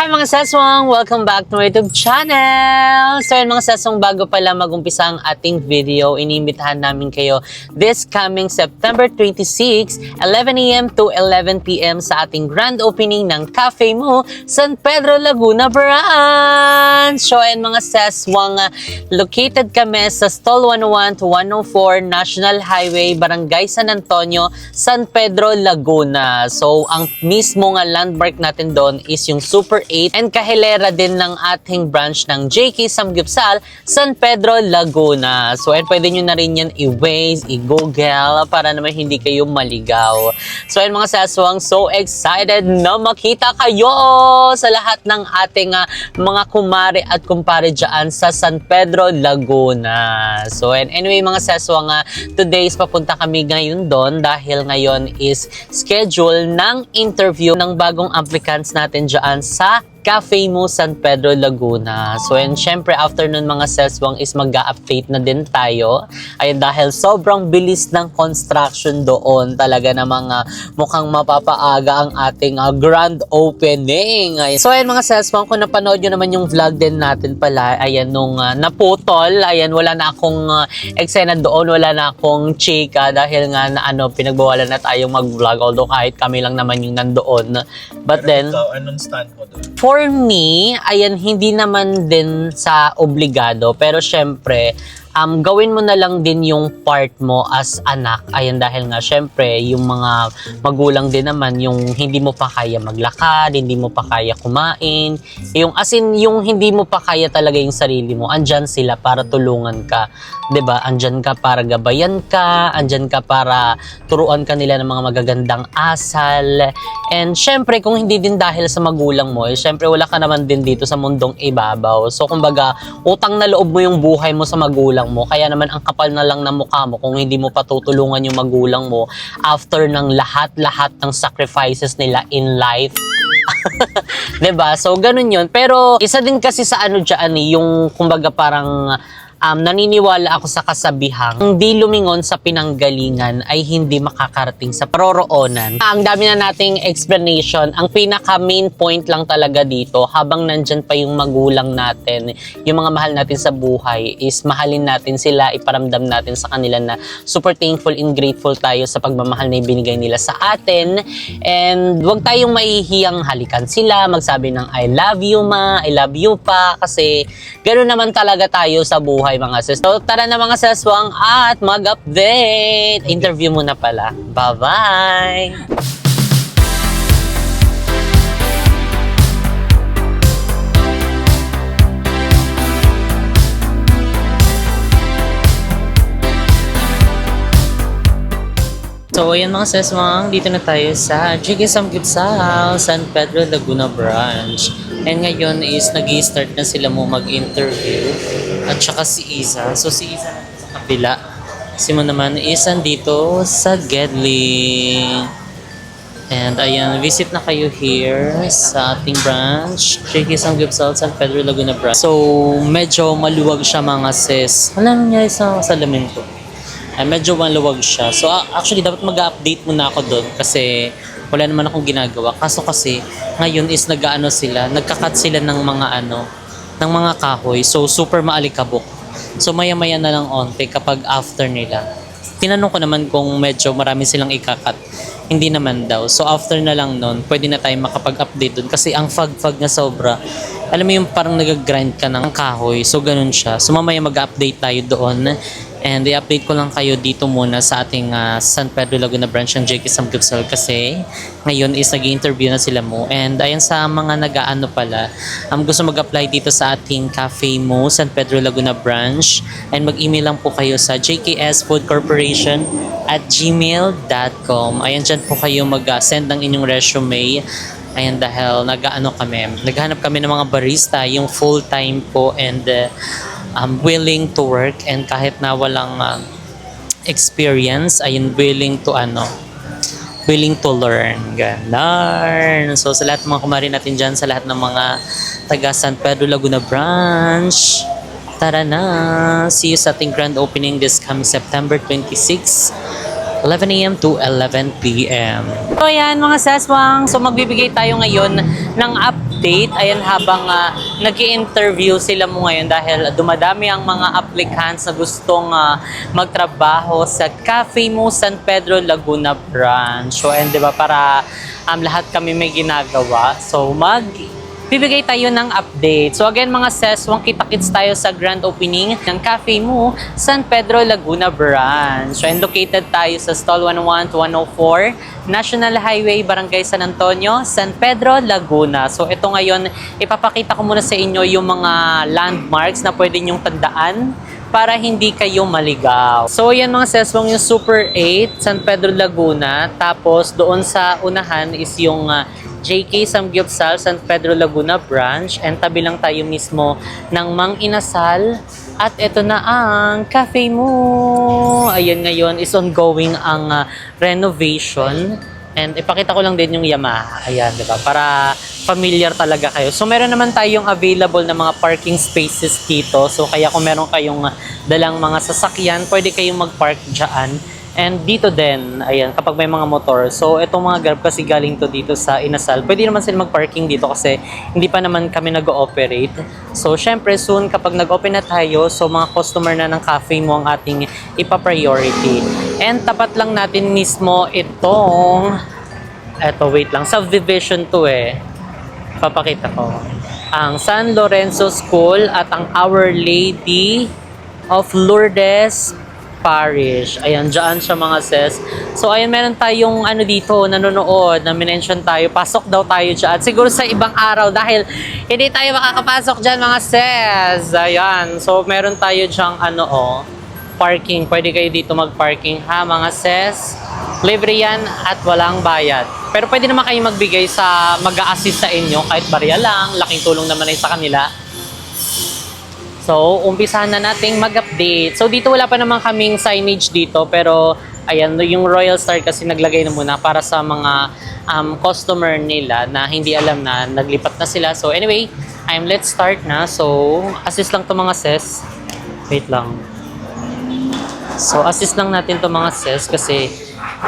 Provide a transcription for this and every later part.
Hi mga saswang! Welcome back to my YouTube channel! So yun mga saswang, bago pala mag-umpisa ang ating video, inimbitahan namin kayo this coming September 26, 11 AM to 11 PM sa ating grand opening ng Cafe Mo, San Pedro, Laguna Branch! So yun mga saswang, located kami sa Stall 101 to 104 National Highway, Barangay San Antonio, San Pedro, Laguna. So ang mismo nga landmark natin doon is yung Super 8 and kahilera din ng ating branch ng JK Samgyupsal, San Pedro, Laguna. So, pwede nyo na rin yan i-Waze, i-Google para naman hindi kayo maligaw. So, mga saswang, so excited na makita kayo sa lahat ng ating mga kumare at kumpare dyan sa San Pedro, Laguna. So, anyway, mga saswang, today is papunta kami ngayon doon dahil ngayon is schedule ng interview ng bagong applicants natin dyan sa Cafe Mo, San Pedro, Laguna. So, and syempre, after nun mga seswang is mag-update na din tayo. Ay dahil sobrang bilis ng construction doon. Talaga namang mukhang mapapaaga ang ating grand opening. Ay, so, ayan mga seswang, kung napanood nyo naman yung vlog din natin pala, ayan nung naputol, ayan, wala na akong eksena doon, wala na akong chika dahil nga na pinagbawalan na tayong mag-vlog, although kahit kami lang naman yung nandoon. But pero then, ikaw, anong stand mo doon? For me, ayan, hindi naman din sa obligado, pero syempre, gawin mo na lang din yung part mo as anak. Ayan, dahil nga, syempre, yung mga magulang din naman, yung hindi mo pa kaya maglakad, hindi mo pa kaya kumain, yung as in, yung hindi mo pa kaya talaga yung sarili mo, andyan sila para tulungan ka. 'Di ba? Andyan ka para gabayan ka, andyan ka para turuan ka nila ng mga magagandang asal. And syempre, kung hindi din dahil sa magulang mo, syempre wala ka naman din dito sa mundong ibabaw. So, kumbaga, utang na loob mo yung buhay mo sa magulang mo. Kaya naman ang kapal na lang ng mukha mo kung hindi mo patutulungan yung magulang mo after ng lahat-lahat ng sacrifices nila in life. 'Di ba? So ganun 'yun. Pero isa din kasi sa diyan yung kumbaga parang naniniwala ako sa kasabihang hindi lumingon sa pinanggalingan ay hindi makakarating sa paroroonan. Ang dami na nating explanation. Ang pinaka main point lang talaga dito, habang nandyan pa yung magulang natin, yung mga mahal natin sa buhay, is mahalin natin sila, iparamdam natin sa kanila na super thankful and grateful tayo sa pagmamahal na ibinigay nila sa atin. And wag tayong mahihiyang halikan sila, magsabi ng I love you ma, I love you pa, kasi ganoon naman talaga tayo sa buhay mga sis. So, tara na mga saswang at mag-update. Interview muna pala. Bye-bye! So, ayan mga seswang, dito na tayo sa JK Samgyupsal, San Pedro, Laguna Branch. And ngayon is nag-i-start na sila mo mag-interview. At saka si Isa. So, si Isa na sa kabila. Si mo naman is andito sa Gedli. And ayan, visit na kayo here sa ating branch, JK Samgyupsal, San Pedro, Laguna Branch. So, medyo maluwag siya mga sis. Ano nangyari sa salamin ko? Medyo maluwag siya. So, actually, dapat mag-update muna ako doon kasi wala naman akong ginagawa. Kaso kasi, ngayon is nag-ano sila, nagkakat sila ng mga ng mga kahoy. So, super maalikabok. So, maya-maya na lang onte kapag after nila. Tinanong ko naman kung medyo marami silang ikakat. Hindi naman daw. So, after na lang nun, pwede na tayo makapag-update doon. Kasi ang fag-fag na sobra, alam mo yung parang nag-grind ka ng kahoy. So, ganun siya. So, mamaya mag-update tayo doon. And i-update ko lang kayo dito muna sa ating San Pedro, Laguna Branch ng JK Samgyupsal kasi ngayon is nag-i-interview na sila mo. And ayan sa mga nag-aano pala, gusto mag-apply dito sa ating Cafe Mo, San Pedro, Laguna Branch. And mag-email lang po kayo sa jksfoodcorporation@gmail.com. Ayan, dyan po kayo mag-send ng inyong resume. Ayan, dahil naghahanap kami ng mga barista, yung full-time po and willing to work, and kahit na walang experience, ayun, willing to learn. Ganon. So, sa lahat ng mga kumari natin dyan, sa lahat ng mga taga San Pedro, Laguna Branch, tara na! See you sa ating grand opening this coming September 26, 11 AM to 11 PM. So, ayan mga saswang. So, magbibigay tayo ngayon ng update update. Ayan, habang nag-i-interview sila mo ngayon dahil dumadami ang mga applicants na gustong magtrabaho sa Cafe Mo San Pedro Laguna branch. So, and di ba, para lahat kami may ginagawa. So, bibigay tayo ng update. So again mga sis, kita-kits tayo sa grand opening ng Cafe Mo San Pedro Laguna branch. So and located tayo sa stall 101 to 104, National Highway, Barangay San Antonio, San Pedro, Laguna. So ito ngayon, ipapakita ko muna sa inyo yung mga landmarks na pwede nyong tandaan para hindi kayo maligaw. So yan mga sis, yung Super 8, San Pedro, Laguna. Tapos doon sa unahan is yung JK Samgyupsal, San Pedro Laguna branch, and tabi lang tayo mismo ng Mang Inasal. At ito na ang Cafe Mo. Ayan, ngayon is ongoing ang renovation. And ipakita ko lang din yung Yamaha. Ayan, diba? Para familiar talaga kayo. So meron naman tayong available na mga parking spaces dito. So kaya kung meron kayong dalang mga sasakyan, pwede kayong mag-park dyan. And dito din, ayan, kapag may mga motor. So, itong mga Grab kasi galing to dito sa Inasal. Pwede naman sila mag-parking dito kasi hindi pa naman kami nag-ooperate. So, syempre, soon kapag nag-open na tayo, so mga customer na ng Cafe Mo ang ating ipa-priority. And tapat lang natin mismo wait lang, subdivision to Papakita ko. Ang San Lorenzo School at ang Our Lady of Lourdes Parish. Ayan, dyan siya mga sis. So, ayan, meron tayong dito, nanonood, na minention tayo. Pasok daw tayo dyan. Siguro sa ibang araw dahil hindi tayo makakapasok dyan mga sis. Ayan. So, meron tayo dyang parking. Pwede kayo dito mag-parking ha mga sis. Libre yan at walang bayad. Pero pwede naman kayo magbigay mag-a-assist sa inyo kahit barya lang. Laking tulong naman ay sa kanila. So, umpisahan na nating mag-update. So, dito wala pa naman kaming signage dito. Pero, ayan, yung Royal Star kasi naglagay na muna para sa mga customer nila na hindi alam na naglipat na sila. So, anyway, let's start na. So, assist lang to mga sis. Wait lang. So, assist lang natin to mga sis kasi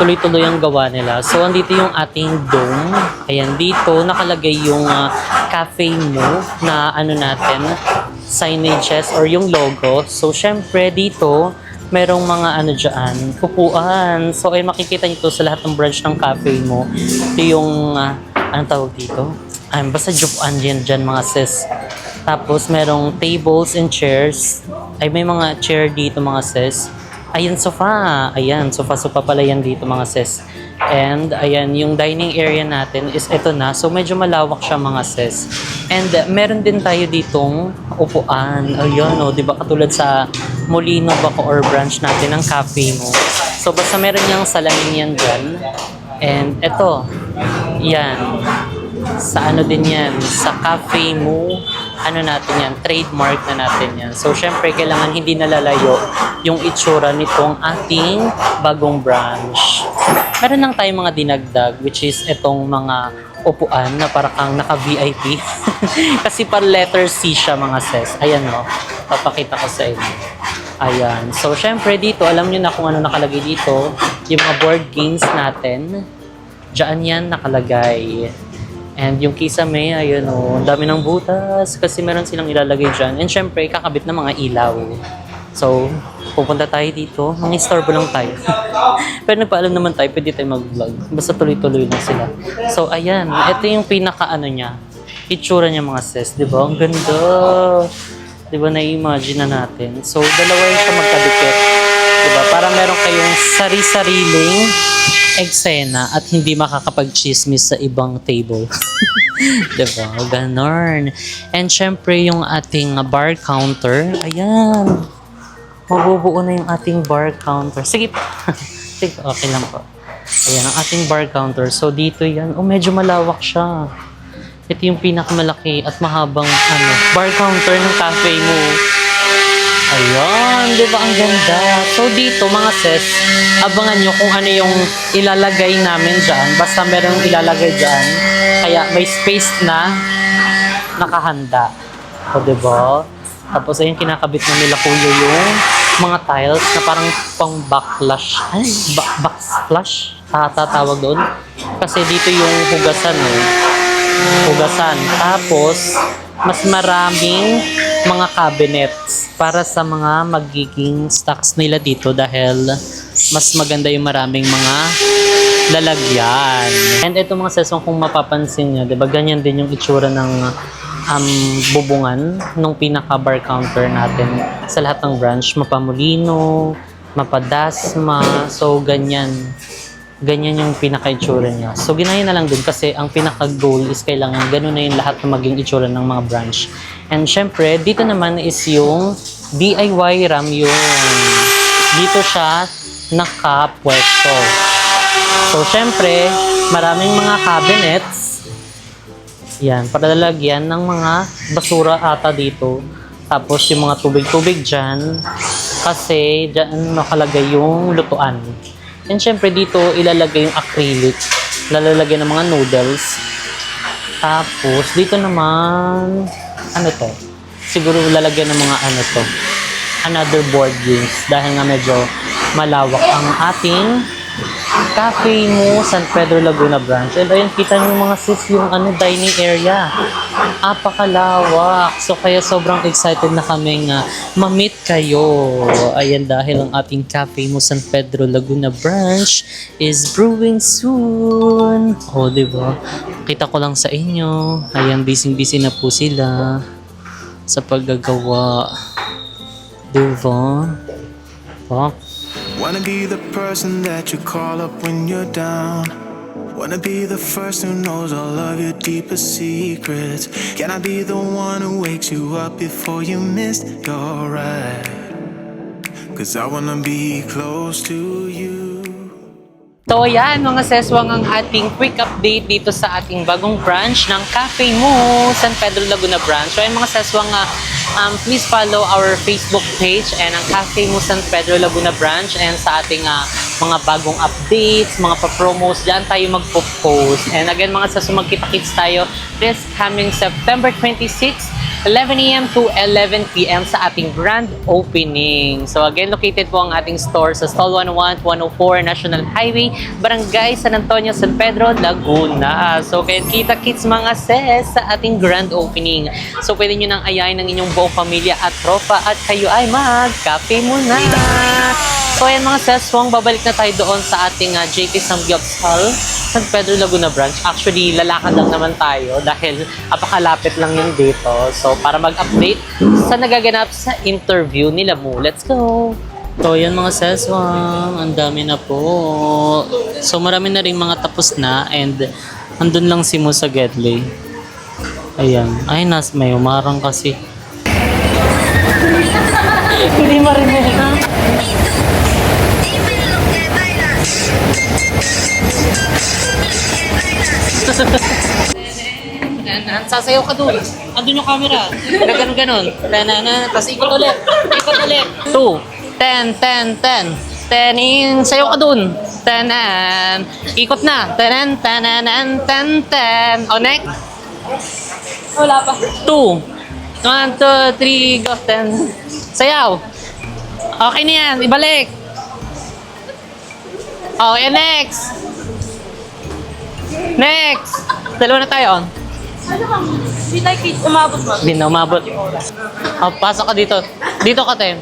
tuloy-tuloy ang gawa nila. So, andito yung ating dome. Ayan, dito nakalagay yung Cafe Mo na natin, signages or yung logo. So, syempre dito, merong mga dyan, upuan. So, ay makikita nyo to sa lahat ng branch ng Cafe Mo. Ito yung, anong tawag dito? Basta jupuan dyan mga sis. Tapos, merong tables and chairs. Ay, may mga chair dito mga sis. Ayan, sofa. Ayan, sofa pala yan dito mga sis. And, ayan, yung dining area natin is ito na. So, medyo malawak siya mga sis. And, meron din tayo ditong upuan. Ayan, di ba? Katulad sa Molino, Bacoor branch natin ng Cafe Mo. So, basta meron niyang salamin yan dyan. And, ito. Yan. Sa din yan? Sa Cafe Mo. Natin yan? Trademark na natin yan. So, syempre, kailangan hindi nalalayo yung itsura nitong ating bagong branch. Meron lang tayong mga dinagdag, which is itong mga upuan na para kang naka-VIP. Kasi par letter C siya mga sis. Ayan papakita ko sa inyo. Ayan. So, syempre dito, alam nyo na kung ano nakalagay dito. Yung mga board games natin. Diyan yan nakalagay. And yung kisame, ayun ang dami ng butas kasi meron silang ilalagay dyan. And syempre, kakabit na mga ilaw. So, pupunta tayo dito. Mga istorbo lang tayo. Pero nagpaalam naman tayo, pwede tayo mag-vlog. Basta tuloy-tuloy lang sila. So, ayan. Ito yung niya. Itsura niya mga sis. Diba? Ang ganda. Diba? Na-imagine na natin. So, dalawa yung siya magkadikit. Diba? Para meron kayong sari-sariling eksena at hindi makakapag-chismis sa ibang table. Diba? Ganon. And syempre yung ating bar counter. Ayan. Mabubuo na yung ating bar counter. Sige po. Sige, okay lang po. Ayan, ang ating bar counter. So, dito yan. Medyo malawak siya. Ito yung pinakamalaki at mahabang bar counter ng Cafe Mo. Ayan, di ba ang ganda? So, dito mga sis, abangan nyo kung ano yung ilalagay namin dyan. Basta merong ilalagay dyan. Kaya may space na nakahanda. O, di ba? Tapos, ayun, kinakabit na nila kuya yung mga tiles na parang pang backflash. Ay, backflash? Tatawag doon. Kasi dito yung hugasan hugasan. Tapos, mas maraming mga cabinets para sa mga magiging stocks nila dito dahil mas maganda yung maraming mga lalagyan. And ito mga sesong kung mapapansin nyo, diba ganyan din yung itsura ng bubungan nung pinaka-bar counter natin sa lahat ng branch. Mapamulino, mapadasma, so ganyan. Ganyan yung pinaka-itsura niya. So ginaya na lang din kasi ang pinaka-goal is kailangan ganun na yung lahat na maging itsura ng mga branch. And syempre, dito naman is yung DIY ramyun. Dito siya nakapwesto. So syempre, maraming mga cabinets. Yan, para lalagyan ng mga basura ata dito. Tapos yung mga tubig-tubig dyan. Kasi dyan nakalagay yung lutuan. And syempre dito ilalagay yung acrylic. Lalagay ng mga noodles. Tapos dito naman, ano to? Siguro lalagyan ng mga ano to. Another board games. Dahil nga medyo malawak ang ating Cafe Mo San Pedro Laguna branch. And ayun, kita niyo mga sis yung dining area. Apakalawak. So kaya sobrang excited na kami nga ma-meet kayo. Ayan, dahil ang ating Cafe Mo San Pedro Laguna branch is brewing soon. O, diba? Kita ko lang sa inyo. Ayan, busy-busy na po sila sa paggagawa. Diba? Oh. Wanna be the person that you call up when you're down. Wanna be the first who knows all of your deepest secrets. Can I be the one who wakes you up before you miss your ride? 'Cause I wanna be close to you. So yan mga seswang ang ating quick update dito sa ating bagong branch ng Cafe Mo San Pedro Laguna branch. So yan mga seswang please follow our Facebook page and ang Cafe Mo San Pedro Laguna branch, and sa ating mga bagong updates, mga pa-promos, dyan tayo magpo-post. And again mga seswang, magkita-kits tayo this coming September 26, 11 a.m. to 11 p.m. sa ating grand opening. So again, located po ang ating store sa Stall 101-104 National Highway, Barangay San Antonio, San Pedro, Laguna. So kaya kita-kits mga sis sa ating grand opening. So pwede nyo nang ayayin ng inyong buong pamilya at tropa at kayo ay mag-cafe muna. So ayan mga seswang, babalik na tayo doon sa ating JP Samgyupsal San Pedro Laguna branch. Actually, lalakad lang naman tayo dahil apakalapit lang yun dito. So para mag-update sa nagaganap sa interview nila mo. Let's go! So yan mga seswang, ang dami na po. So marami na rin mga tapos na, and andun lang si Mo sa Gedley. Ayan. Ay, may umarang kasi. Hindi marinig. Sasayaw ka doon. Andun yung camera. Ganon-ganon. Tapos ikot ulit. Ikot ulit. 2, 10, 10, 10. 10 in. Sayaw ka doon. 10 and. Ikot na. 10 and 10 and 10, 10. O, next. Wala pa. 2. 1, 2, 3, go. 10. Sayaw. Okay na yan. Ibalik. Okay, next. Next. Dalawa na tayo. Hindi like umabot mo. Hindi na umabot. Oh, pasok ka dito. Dito ka, Tem.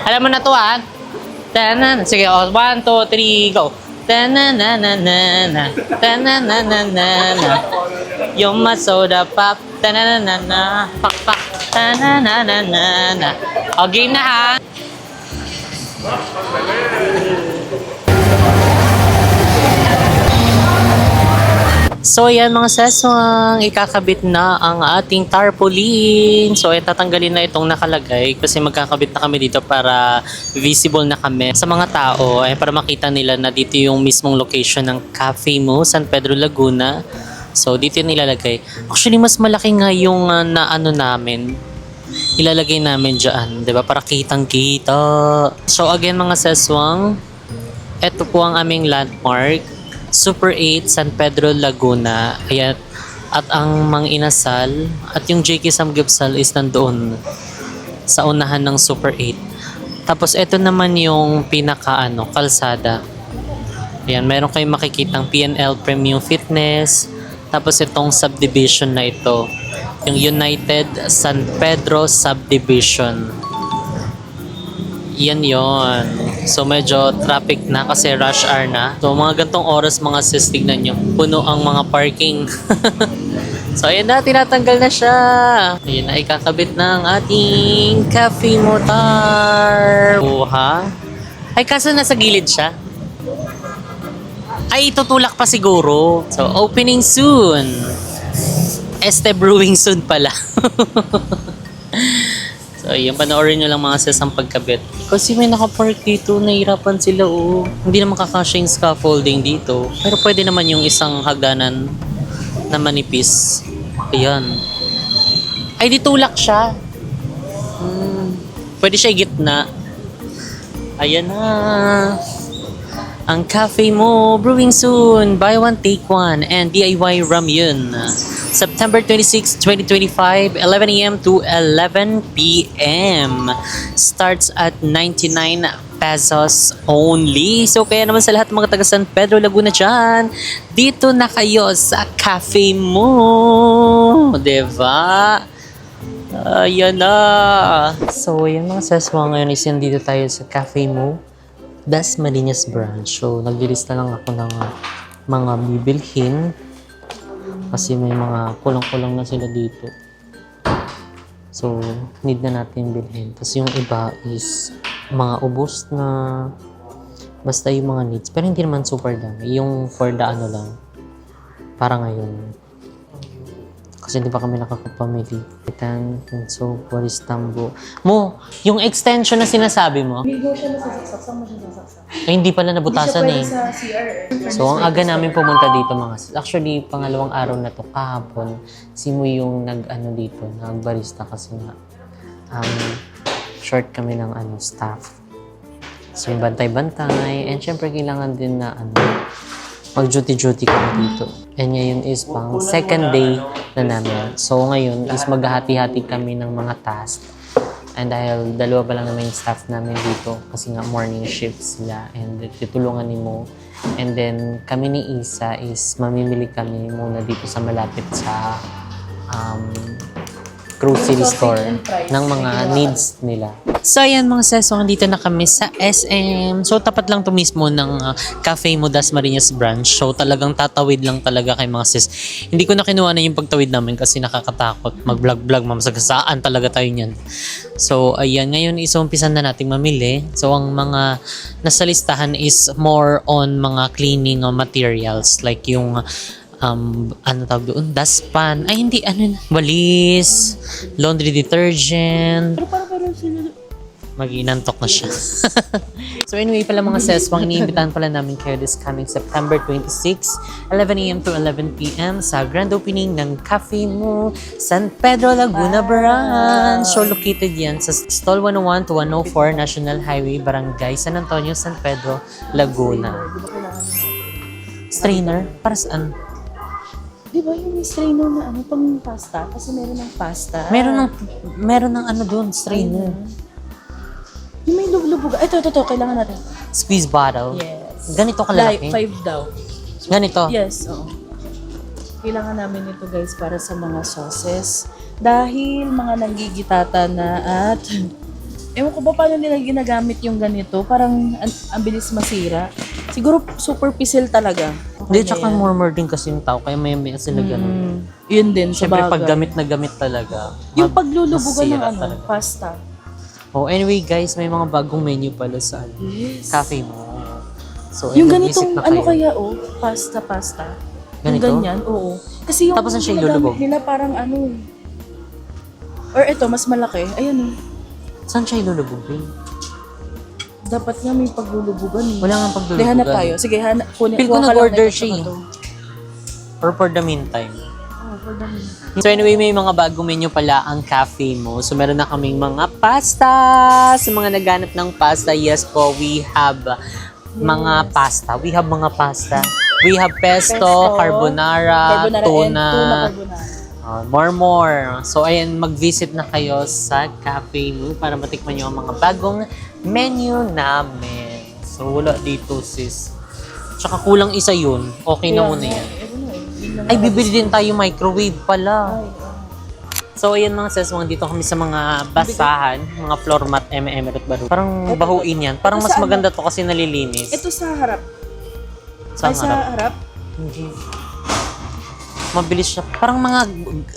Alam mo na to, ha? Tanan. Sige, 1, 2, 3, go. Tananana. Tananana. You're my soda pop. Tananana. Pak, pak. Tananana. O, game na, ha? So yan mga seswang, ikakabit na ang ating tarpaulin. So tatanggalin na itong nakalagay kasi magkakabit na kami dito para visible na kami sa mga tao, para makita nila na dito yung mismong location ng Cafe Mo San Pedro Laguna. So dito yung ilalagay. Actually mas malaki nga yung namin. Ilalagay namin dyan, 'di ba? Para kitang-kita. So again mga seswang, ito po ang aming landmark. Super 8 San Pedro Laguna. Ayan. At ang Mang Inasal at yung JK Samgyupsal is nandoon sa unahan ng Super 8. Tapos ito naman yung pinaka kalsada. Ayan, meron kayong makikitang PNL Premium Fitness, Tapos itong subdivision na ito, yung United San Pedro Subdivision. Yan yon. So medyo traffic na kasi rush hour na. So mga gantong oras mga sis, tignan nyo, puno ang mga parking. So ayan na, tinatanggal na siya. Ayan na, ikakabit ng ating cafe motor. Buha. Ay, kaso nasa gilid siya. Ay, tutulak pa siguro. So, opening soon. Este Brewing soon pala. So, ayun, panoorin nyo lang mga sis ang pagkabit. Kasi may nakapark dito, nahihirapan sila oh. Hindi naman kakasya yung scaffolding dito. Pero pwede naman yung isang hagdanan na manipis. Ayan. Ay, di tulak siya. Pwede siya gitna. Ayan na. Ang cafe mo, brewing soon. Buy one, take one. And DIY Ramyun. September 26, 2025, 11 a.m. to 11 p.m. Starts at 99 pesos only. So kaya naman sa lahat ng mga taga San Pedro, Laguna dyan, dito na kayo sa cafe mo. Diba? Ayan na. So yung mga seswa ngayon is dito tayo sa cafe mo. Dasmariñas branch. So, naglilista lang ako ng mga bibilhin kasi may mga kulang-kulang na sila dito. So, need na natin bilhin. Tapos yung iba is mga ubos na basta yung mga needs. Pero hindi naman super dami. Yung for the ano lang. Para ngayon. Kasi hindi pa kami nakakapamili. So, Boris Tambo. Mo, yung extension na sinasabi mo, Hindi mo siya nasasaksak. Saan mo siya nasasaksak? ay hindi pala nabutasan Hindi eh. siya pwede sa CR. So, ang aga namin pumunta dito mga sis. Actually, pangalawang araw na to kahapon, si Mo yung nag-ano dito, nag-barista kasi nga short kami ng staff. So, yung bantay-bantay. And syempre, kailangan din na mag-duty-duty kami dito. And ngayon is pang second day na namin. So, ngayon is maghahati-hati kami ng mga task. And dahil dalawa pa lang naman yung staff namin dito kasi nga morning shift sila and tutulungan ni Mo. And then kami ni Isa is mamimili kami muna dito sa malapit sa grocery store ng mga needs nila. So ayan mga sis, so dito na kami sa SM. So tapat lang to mismo ng Cafe mo Dasmariñas branch. So talagang tatawid lang talaga kay mga sis. Hindi ko na kinuha na yung pagtawid namin kasi nakakatakot. Mag-vlog-vlog, mamasagasaan talaga tayo niyan. So ayan, ngayon isumpisan na nating mamili. So ang mga nasa listahan is more on mga cleaning materials like yung ano tawag doon? Dustpan. Ay, hindi. Ano na? Walis. Laundry detergent. Pero sila... Mag-inantok na siya. So anyway pala mga seswang, iniimbitahan pala namin kayo this coming September 26, 11 a.m. to 11 p.m. sa grand opening ng Cafe Mo San Pedro Laguna Branch. So located yan sa Stall 101 to 104 National Highway, Barangay San Antonio, San Pedro, Laguna. Strainer? Para saan? Di ba yung strainer na pang pasta? Kasi meron ng pasta. Meron ng ano doon, strainer. Yung may lubog. Ito, kailangan natin. Squeeze bottle. Yes. Ganito kalaki? 5 daw. Ganito? Yes, oo. Kailangan namin ito guys para sa mga sauces. Dahil mga nanggigitata na at... Ewan ko ba paano nila ginagamit yung ganito? Parang ang bilis masira. Siguro super pisil talaga. Hindi, tsaka murmur din kasi yung tao. Kaya may sila ganun. Yun din, Siyempre, sabagay. pag gamit na gamit talaga. Yung paglulubugan ng masira talaga. pasta. Oh, anyway guys, may mga bagong menu pala sa Yes. cafe mo. So, Yung mag-visit ganitong, na kayo. pasta. Ganito? Yung ganyan, oo. Kasi yung Tapos ang siya ginagamit ilulubog? nila parang or ito, mas malaki. Ayan Saan siya ilulubugin? Dapat nga may paglulubugan eh. Wala nga paglulubugan. Hanap tayo. Sige, kunin Feel ko kuha ka lang nag-order nito, siya tsaka eh. to. Or for the meantime. Oh, for the meantime. So anyway, may mga bagong menu pala ang cafe mo. So meron na kaming mga pasta. Sa mga naghanap ng pasta, yes po, we have mga pasta. We have mga pasta. We have pesto, carbonara, and tuna. tuna carbonara. More. So, ayan, mag-visit na kayo sa cafe mo para matikman nyo ang mga bagong menu namin. So, wala dito, sis. Tsaka kulang isa yun. Okay na muna yan. Yun Ay, bibili din tayo microwave pala. Ay, So, ayan mga sis, mga dito kami sa mga basahan, mga floor mat, Emirate Baru. Parang bahuin yan. Parang Ito mas sa maganda to kasi nalilinis. ito sa harap. Sa Ay, sa harap. Hindi. Mabilis siya. Parang mga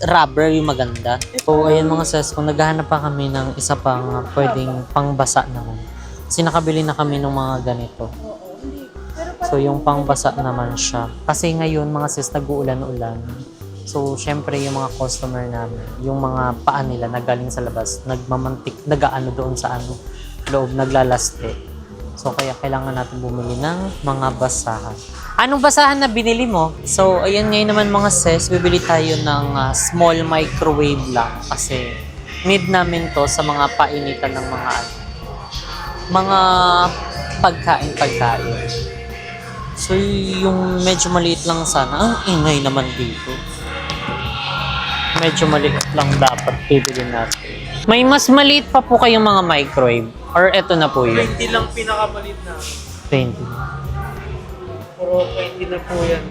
rubber yung maganda. So, ayan mga sis, kung naghahanap pa kami ng isa pang pwedeng pangbasa naman. Kasi nakabili na kami ng mga ganito. Oo, hindi. Pero So, yung pangbasa naman siya. Kasi ngayon, mga sis, nag-uulan-ulan. So, syempre, yung mga customer namin, yung mga paa nila na galing sa labas, nagmamantik, nagaano doon sa loob, naglalaste. So, kaya kailangan natin bumili ng mga basahan. Anong basahan na binili mo? So, ayan ngayon naman mga sis, bibili tayo ng small microwave lang. Kasi, need namin to sa mga painitan ng mga pagkain. So, yung medyo maliit lang sana. Ang ingay naman dito. Medyo maliit lang dapat bibili natin. May mas maliit pa po kayong mga microwave? Or eto na po yun? 20 lang pinakamalit na. 20. Puro 20 na po yan.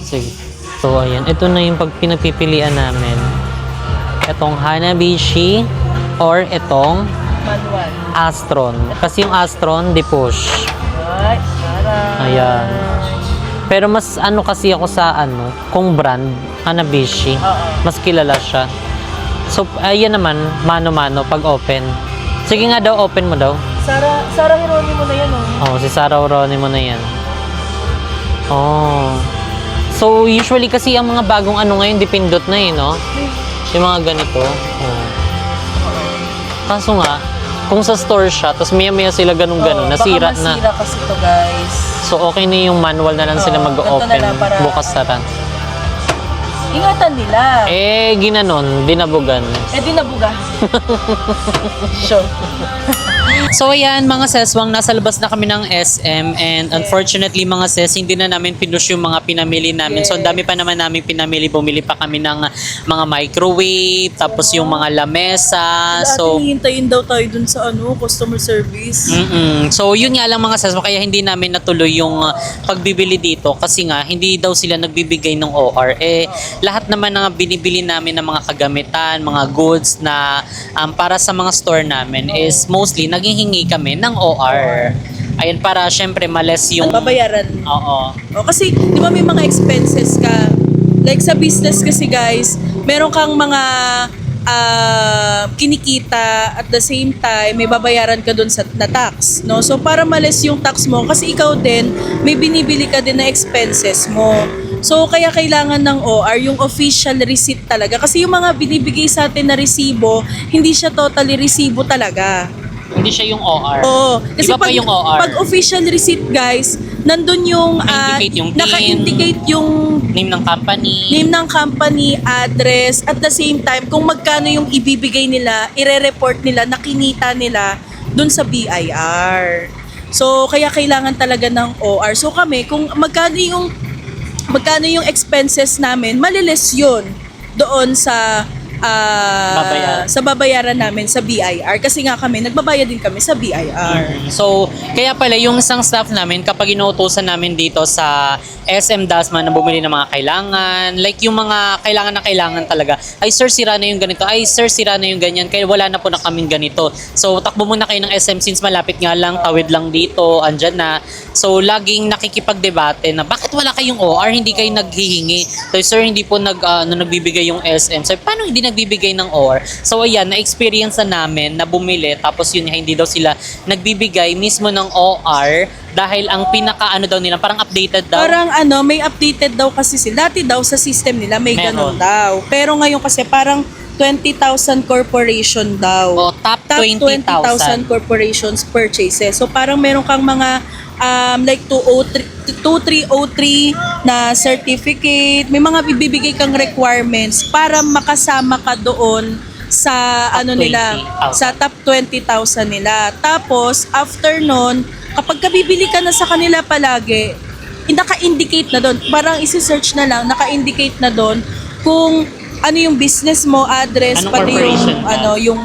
Sige. So, ayan. Ito na yung pinagpipilian namin. Itong Hanabishi or itong manual. Astron. Kasi yung Astron, di push. Ay, harap. Ayan. Pero mas ano kasi ako sa kung brand, Hanabishi. Mas kilala siya. So, ayan naman, mano-mano pag open. Sige nga daw, open mo daw. Sarah Hironi mo na yan, oh. Oh, si Sarah Oroni mo na yan. Oh. So, usually kasi ang mga bagong ngayon, dipindot na no? Yung mga ganito. Oh. Kaso nga, kung sa store siya, tapos maya-maya sila ganun-ganun, nasira baka na. masira kasi to, guys. So, okay na yung manual na lang sila mag-open, ganito na lang para- bukas sara. Ingatan nila. Ginanon, dinabugan. Di nabuga. Sure. So ayan mga seswang, nasa labas na kami ng SM and unfortunately mga ses, hindi na namin pinush yung mga pinamili namin. So ang dami pa naman namin pinamili, bumili pa kami ng mga microwave, tapos yung mga lamesa. So hintayin daw tayo dun sa customer service. So yun nga lang mga seswang, kaya hindi namin natuloy yung pagbibili dito kasi nga hindi daw sila nagbibigay ng OR. Lahat naman ng binibili namin ng mga kagamitan, mga goods na para sa mga store namin is mostly naghihingi kami ng OR. Ayun, para syempre males yung... Babayaran. Oo. Kasi, di ba may mga expenses ka? Like sa business kasi guys, meron kang mga kinikita at the same time, may babayaran ka dun na tax. No? So, para males yung tax mo, kasi ikaw din, may binibili ka din na expenses mo. So, kaya kailangan ng OR, yung official receipt talaga. Kasi yung mga binibigay sa atin na resibo, hindi siya totally resibo talaga. Hindi siya yung OR. Oo. Kasi Iba pa yung OR. Pag official receipt, guys, nandun yung... Naka-indicate yung PIN. Naka-indicate yung Name ng company. name ng company, address, at the same time, kung magkano yung ibibigay nila, ire-report nila, nakinita nila dun sa BIR. So, kaya kailangan talaga ng OR. So, kami, kung magkano yung expenses namin, malilis yun doon sa sa babayaran namin sa BIR. Kasi nga kami, nagbabayad din kami sa BIR. So, kaya pala yung isang staff namin, kapag inuutosan namin dito sa SM Dasma na bumili ng mga kailangan, like yung mga kailangan talaga, ay sir, sira na yung ganito, ay sir, sira na yung ganyan, kaya wala na po na kaming ganito. So, takbo muna kayo ng SM since malapit nga lang, tawid lang dito, andyan na. So, laging nakikipagdebate na bakit wala kayong OR, hindi kayo naghihingi. So, sir, hindi po nagbibigay yung SM. So, paano hindi nagbibigay ng OR? So, ayan, na-experience na namin na bumili, tapos yun, hindi daw sila nagbibigay mismo ng OR dahil ang pinaka daw nila, parang updated daw. Parang may updated daw kasi sila. Dati daw sa system nila may Meron. ganun daw. Pero ngayon kasi parang 20,000 corporation daw. O, top 20,000. corporations purchases. So parang meron kang mga like 2303 na certificate. May mga bibigay kang requirements para makasama ka doon sa Top nila, 20,000. sa top 20,000 nila. Tapos after nun, kapag bibili ka na sa kanila palagi, naka-indicate na doon. Parang isi-search na lang, naka-indicate na doon kung ano yung business mo, address, Anong pati yung corporation ka? yung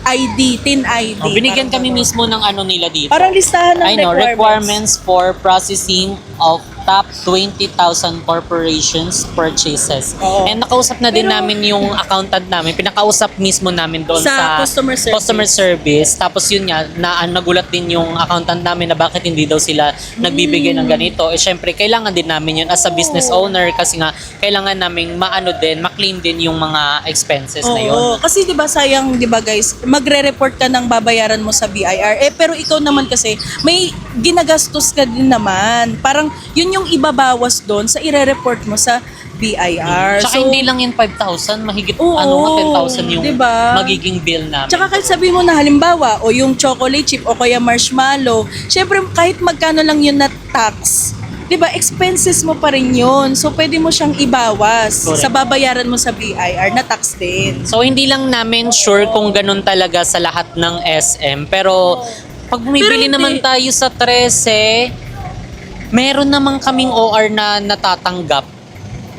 ID, TIN ID. Binigyan Parang kami ganun. mismo ng nila dito. Parang listahan ng requirements for processing of top 20,000 corporations purchases. And nakausap na din namin yung accountant namin. Pinakausap mismo namin doon Sa sa customer service. Tapos yun nga, nagulat din yung accountant namin na bakit hindi daw sila nagbibigay ng ganito. Eh syempre, kailangan din namin yun as a business owner kasi nga, kailangan namin ma-claim din yung mga expenses na yun. Oo, kasi 'di ba sayang 'di ba guys, magre-report ka ng babayaran mo sa BIR. Pero ikaw naman kasi may ginagastos ka din naman. Parang yun yung ibabawas doon sa ire-report mo sa BIR. Tsaka hindi lang yung 5,000, mahigit Oo, 10,000 yung diba? magiging bill namin. Tsaka kahit sabi mo na halimbawa o yung chocolate chip o kaya marshmallow, syempre kahit magkano lang yun na tax, 'di ba? Expenses mo pa rin 'yun. So pwede mo siyang ibawas Correct. sa babayaran mo sa BIR na tax din. So hindi lang namin sure kung ganun talaga sa lahat ng SM, pero pag bumibili Pero hindi. naman tayo sa 13, meron naman kaming OR na natatanggap.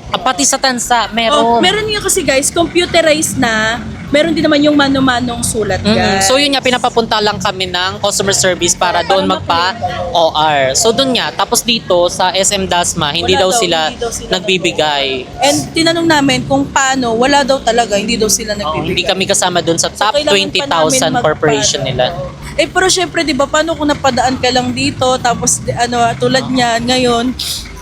Pati sa Tansa, meron. Meron nga kasi guys, computerized na. Meron din naman yung mano-manong sulat guys. So yun nga, pinapapunta lang kami ng customer service para doon magpa-OR. So doon nga, tapos dito sa SM Dasma, hindi Wala daw daw, sila hindi daw sila nagbibigay. And tinanong namin kung paano, wala daw talaga, hindi daw sila Oo, nagbibigay. hindi kami kasama doon sa top Kailangan pa namin 20,000 corporation nila. Pero syempre, di ba, paano kung napadaan ka lang dito, tapos tulad niyan, ngayon,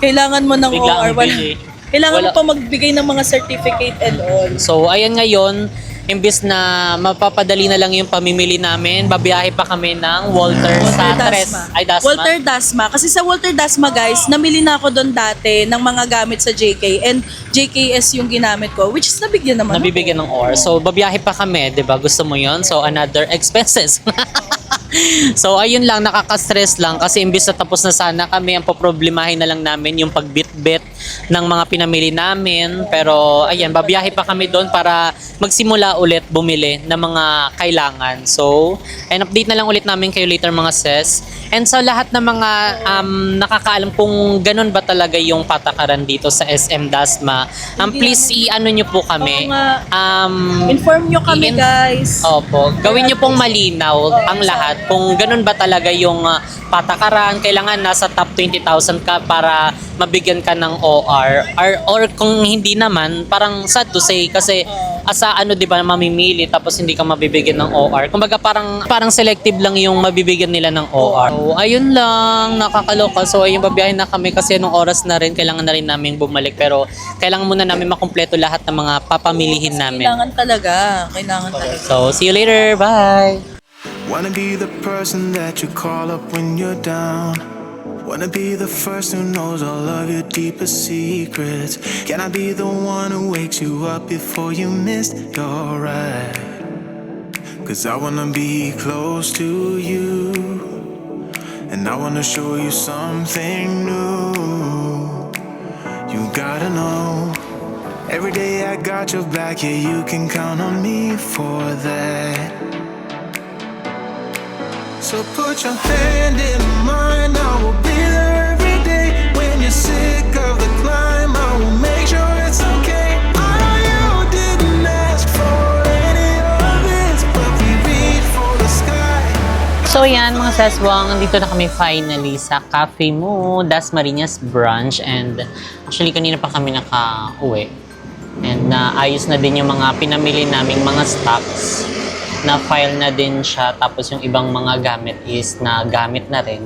kailangan mo ng Bigla OR. ang bili. Kailangan Wala. mo pa magbigay ng mga certificate and all. So, ayan ngayon, imbis na mapapadali na lang yung pamimili namin, babiyahe pa kami ng Walter sa Dasma. Walter Dasma. Kasi sa Walter Dasma, guys, namili na ako doon dati ng mga gamit sa JK. And JKS yung ginamit ko, which is nabigyan naman Nabibigyan ng OR. So, babiyahe pa kami, di ba? Gusto mo yon? So, another expenses. So, ayun lang, nakaka-stress lang kasi imbis na tapos na sana kami, ang poproblemahin na lang namin yung pagbitbit ng mga pinamili namin. Pero, ayan, babiyahe pa kami doon para magsimula ulit bumili ng mga kailangan. So, and update na lang ulit namin kayo later mga sis. And sa lahat ng mga nakakaalam kung ganun ba talaga yung patakaran dito sa SM Dasma, please i-ano nyo po kami. Oo nga. Um, Inform nyo kami, guys. Opo, gawin niyo pong malinaw ang lahat kung ganun ba talaga yung patakaran, kailangan nasa top 20,000 ka para mabigyan ka ng OR or kung hindi naman, parang sad to say kasi asa di ba mamimili tapos hindi ka mabibigyan ng OR. Kumbaga parang selective lang yung mabibigyan nila ng OR. So, ayun lang, nakakaloka. So ayun, babiyahin na kami kasi nung oras na rin, kailangan na rin namin bumalik pero kailangan muna namin makumpleto lahat ng mga papamilihin namin. Kailangan talaga. So, see you later. Bye! Wanna be the person that you call up when you're down. Wanna be the first who knows all of your deepest secrets. Can I be the one who wakes you up before you miss your ride? 'Cause I wanna be close to you, and I wanna show you something new. You gotta know, every day I got your back, yeah, you can count on me for that. So put your hand in mine, I will be there every day. When you're sick of the climb, I will make sure it's okay. I know you didn't ask for any of this, but we reach for the sky. So yan mga saswang, nandito na kami finally sa Cafe Mo, Dasmariñas branch, and actually kanina pa kami naka-uwi. And naayos na din yung mga pinamili naming mga stocks. Na-file na din siya, tapos yung ibang mga gamit is nagamit na rin.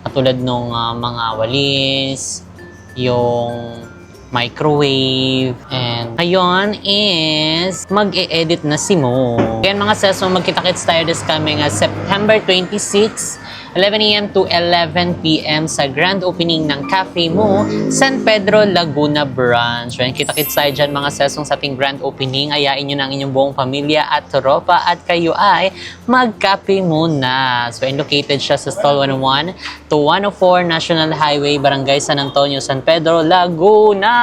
Katulad nung mga walis, yung microwave, and ngayon is mag-e-edit na si Mo. Kaya mga sesong magkita-kits tayo this coming September 26, 11 a.m. to 11 p.m. sa grand opening ng Cafe Mo, San Pedro, Laguna branch. Yan, kita-kits tayo dyan mga sesong sa ating grand opening. Ayain nyo na ang inyong buong pamilya at tropa at kayo ay mag-Cafe muna. So, located siya sa stall 101 to 104 National Highway, Barangay San Antonio, San Pedro, Laguna.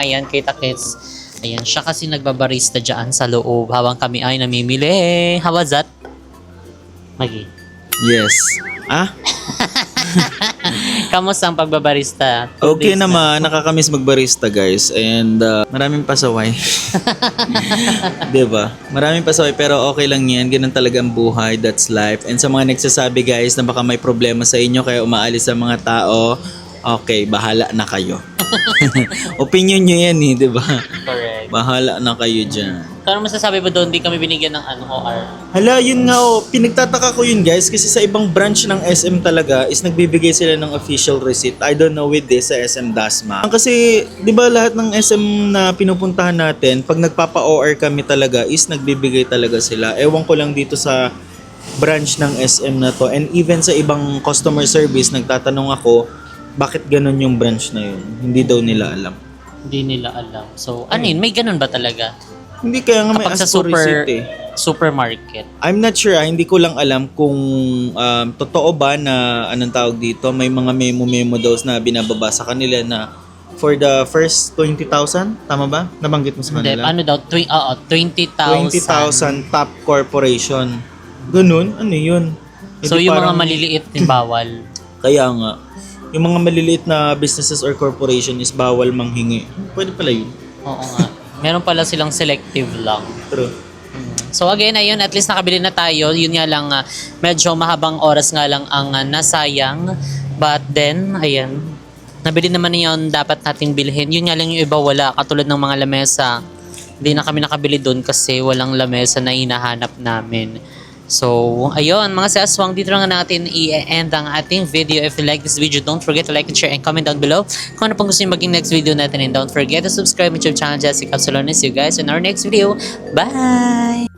Ayan, kita-kits. Ayan, siya kasi nagbabarista dyan sa loob habang kami ay namimili. How was that? Magi. Yes. Kamusta ang pagbabarista? Okay naman, nakakamiss magbarista guys. And maraming pasaway. 'Di ba? Maraming pasaway pero okay lang 'yan. Ganun talaga ang buhay, that's life. And sa mga nagsasabi guys na baka may problema sa inyo kaya umaalis ang mga tao, Okay, bahala na kayo. Opinion nyo yan eh, di ba? Correct. Bahala na kayo dyan. Kano masasabi mo doon, di kami binigyan ng OR? Hala, yun nga pinagtataka ko yun guys kasi sa ibang branch ng SM talaga is nagbibigay sila ng official receipt. I don't know with this sa SM Dasma. Kasi, di ba lahat ng SM na pinupuntahan natin, pag nagpapa-OR kami talaga is nagbibigay talaga sila. Ewan ko lang dito sa branch ng SM na to. And even sa ibang customer service, nagtatanong ako, bakit ganun yung branch na yun? Hindi daw nila alam. Hindi nila alam. So, ano yun? May ganun ba talaga? Hindi, kaya nga may Kapag sa ask for receipt eh. supermarket. I'm not sure, hindi ko lang alam kung totoo ba na anong tawag dito, may mga memo daw na binababa sa kanila na for the first 20,000, tama ba? Nabanggit mo sa Hindi, kanila? ano daw? 20,000. 20,000 top corporation. Ganun? Ano yun? So, Hindi yung mga parang- maliliit din bawal. Kaya nga, yung mga maliliit na businesses or corporation is bawal manghingi. Pwede pala yun. Oo nga. Meron pala silang selective lang. True. So again, ayun, at least nakabili na tayo. Yun nga lang, medyo mahabang oras nga lang ang nasayang. But then, ayan, nabili naman yun dapat nating bilhin. Yun nga lang yung iba wala, katulad ng mga lamesa. Hindi na kami nakabili doon kasi walang lamesa na hinahanap namin. So, ayun, mga saswang, dito na nga natin i-end ang ating video. If you like this video, don't forget to like and share and comment down below kung ano pang gusto nyo maging next video natin. And don't forget to subscribe to my channel, Jessica Absalones. See you guys in our next video. Bye!